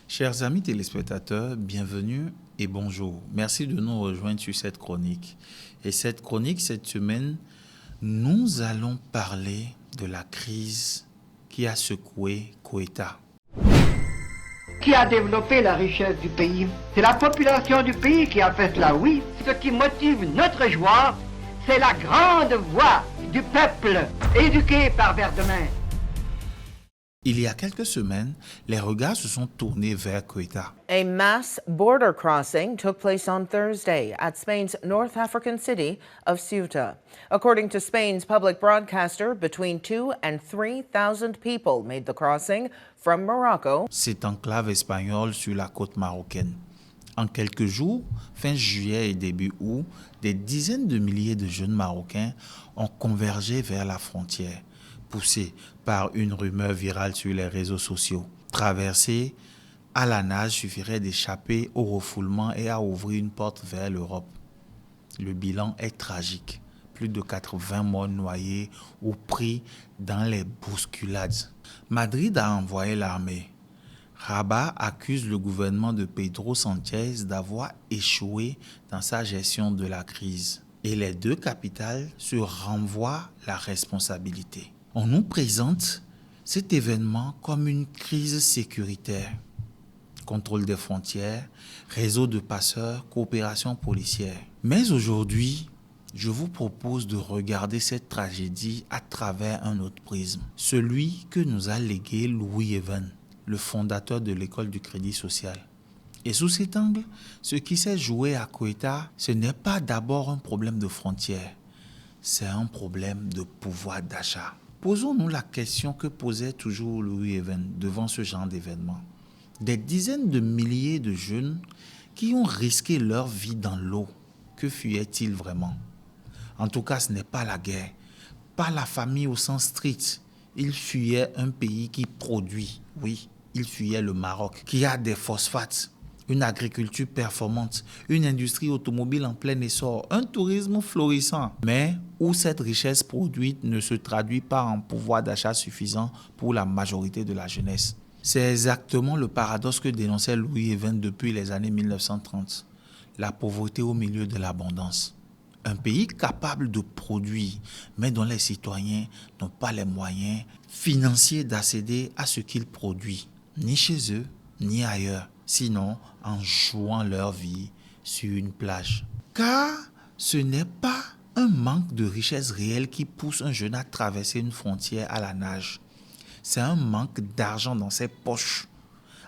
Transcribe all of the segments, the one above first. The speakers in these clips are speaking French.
Chers amis téléspectateurs, bienvenue et bonjour. Merci de nous rejoindre sur cette chronique. Et cette chronique, cette semaine, nous allons parler de la crise qui a secoué Koïta. Qui a développé la richesse du pays? C'est la population du pays qui a fait cela, oui. Ce qui motive notre joie, c'est la grande voix du peuple éduqué par Verdemin. Il y a quelques semaines, les regards se sont tournés vers Koïta. A mass border crossing took place on Thursday at Spain's North African city of Ceuta. According to Spain's public broadcaster, between 2,000 and 3,000 people made the crossing from Morocco. Cette enclave espagnole sur la côte marocaine. En quelques jours, fin juillet et début août, des dizaines de milliers de jeunes Marocains ont convergé vers la frontière, poussés par une rumeur virale sur les réseaux sociaux. Traverser à la nage suffirait d'échapper au refoulement et à ouvrir une porte vers l'Europe. Le bilan est tragique. Plus de 80 morts noyés ou pris dans les bousculades. Madrid a envoyé l'armée. Rabat accuse le gouvernement de Pedro Sánchez d'avoir échoué dans sa gestion de la crise. Et les deux capitales se renvoient la responsabilité. On nous présente cet événement comme une crise sécuritaire. Contrôle des frontières, réseau de passeurs, coopération policière. Mais aujourd'hui, je vous propose de regarder cette tragédie à travers un autre prisme. Celui que nous a légué Louis Even, le fondateur de l'école du Crédit social. Et sous cet angle, ce qui s'est joué à Koïta, ce n'est pas d'abord un problème de frontières, c'est un problème de pouvoir d'achat. Posons-nous la question que posait toujours Louis Even devant ce genre d'événement. Des dizaines de milliers de jeunes qui ont risqué leur vie dans l'eau, que fuyaient-ils vraiment? En tout cas, ce n'est pas la guerre, pas la famille au sens strict. Ils fuyaient un pays qui produit, oui, ils fuyaient le Maroc, qui a des phosphates, une agriculture performante, une industrie automobile en plein essor, un tourisme florissant, mais où cette richesse produite ne se traduit pas en pouvoir d'achat suffisant pour la majorité de la jeunesse. C'est exactement le paradoxe que dénonçait Louis Even depuis les années 1930. La pauvreté au milieu de l'abondance. Un pays capable de produire, mais dont les citoyens n'ont pas les moyens financiers d'accéder à ce qu'ils produisent, ni chez eux, ni ailleurs, sinon en jouant leur vie sur une plage. Car ce n'est pas un manque de richesse réelle qui pousse un jeune à traverser une frontière à la nage. C'est un manque d'argent dans ses poches,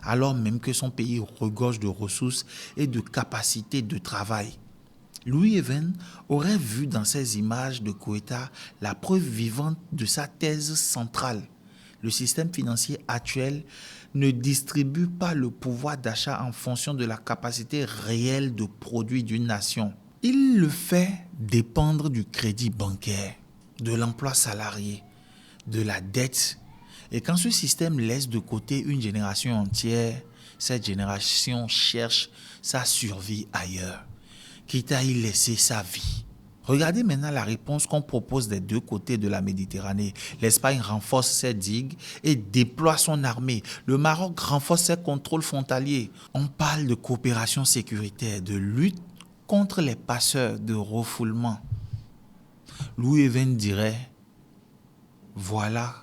alors même que son pays regorge de ressources et de capacités de travail. Louis Even aurait vu dans ces images de Koïta la preuve vivante de sa thèse centrale. Le système financier actuel ne distribue pas le pouvoir d'achat en fonction de la capacité réelle de produit d'une nation. Il le fait dépendre du crédit bancaire, de l'emploi salarié, de la dette. Et quand ce système laisse de côté une génération entière, cette génération cherche sa survie ailleurs, quitte à y laisser sa vie. Regardez maintenant la réponse qu'on propose des deux côtés de la Méditerranée. L'Espagne renforce ses digues et déploie son armée. Le Maroc renforce ses contrôles frontaliers. On parle de coopération sécuritaire, de lutte contre les passeurs, de refoulement. Louis Even dirait, voilà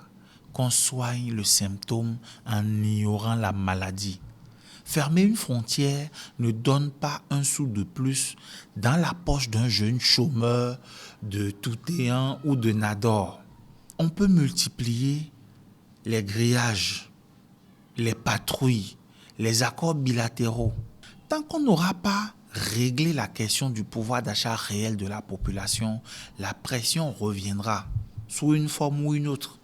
qu'on soigne le symptôme en ignorant la maladie. Fermer une frontière ne donne pas un sou de plus dans la poche d'un jeune chômeur de Toutéan ou de Nador. On peut multiplier les grillages, les patrouilles, les accords bilatéraux. Tant qu'on n'aura pas réglé la question du pouvoir d'achat réel de la population, la pression reviendra sous une forme ou une autre.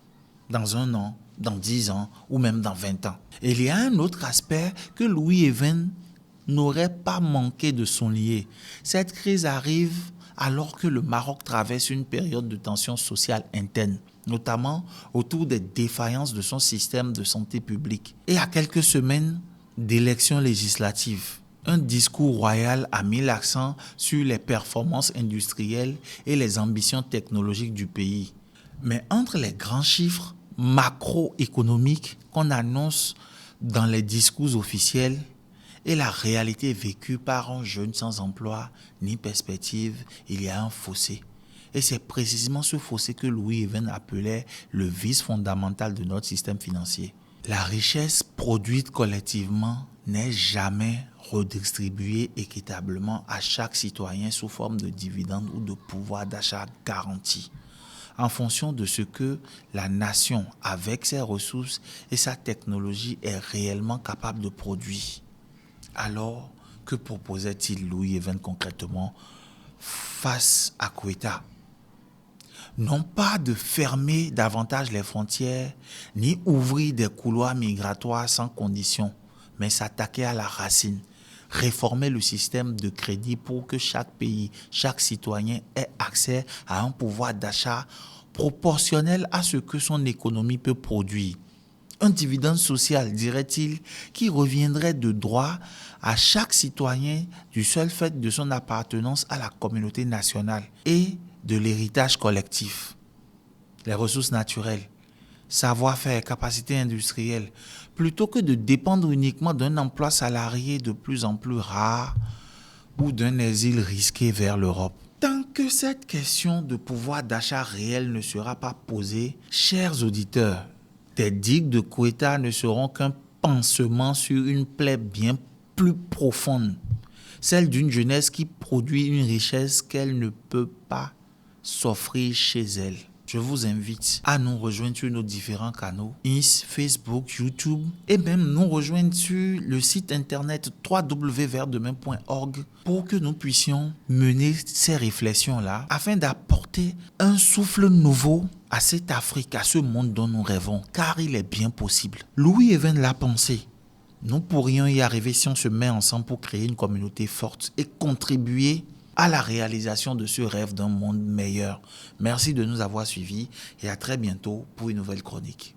Dans 1 an, dans 10 ans ou même dans 20 ans. Et il y a un autre aspect que Louis Even n'aurait pas manqué de souligner. Cette crise arrive alors que le Maroc traverse une période de tension sociale interne, notamment autour des défaillances de son système de santé publique. Et à quelques semaines d'élections législatives, un discours royal a mis l'accent sur les performances industrielles et les ambitions technologiques du pays. Mais entre les grands chiffres macroéconomiques qu'on annonce dans les discours officiels et la réalité vécue par un jeune sans emploi ni perspective, il y a un fossé. Et c'est précisément ce fossé que Louis Even appelait le vice fondamental de notre système financier. La richesse produite collectivement n'est jamais redistribuée équitablement à chaque citoyen sous forme de dividendes ou de pouvoir d'achat garanti, en fonction de ce que la nation, avec ses ressources et sa technologie, est réellement capable de produire. Alors, que proposait-il Louis Even concrètement face à Koïta? Non pas de fermer davantage les frontières, ni ouvrir des couloirs migratoires sans condition, mais s'attaquer à la racine, réformer le système de crédit pour que chaque pays, chaque citoyen ait accès à un pouvoir d'achat proportionnel à ce que son économie peut produire. Un dividende social, dirait-il, qui reviendrait de droit à chaque citoyen du seul fait de son appartenance à la communauté nationale et de l'héritage collectif. Les ressources naturelles, savoir-faire, capacités industrielles, plutôt que de dépendre uniquement d'un emploi salarié de plus en plus rare ou d'un exil risqué vers l'Europe. Tant que cette question de pouvoir d'achat réel ne sera pas posée, chers auditeurs, des digues de Koïta ne seront qu'un pansement sur une plaie bien plus profonde, celle d'une jeunesse qui produit une richesse qu'elle ne peut pas s'offrir chez elle. Je vous invite à nous rejoindre sur nos différents canaux, Inst, Facebook, YouTube, et même nous rejoindre sur le site internet www.verdemain.org pour que nous puissions mener ces réflexions-là afin d'apporter un souffle nouveau à cette Afrique, à ce monde dont nous rêvons, car il est bien possible. Louis Even l'a pensé. Nous pourrions y arriver si on se met ensemble pour créer une communauté forte et contribuer à la réalisation de ce rêve d'un monde meilleur. Merci de nous avoir suivis et à très bientôt pour une nouvelle chronique.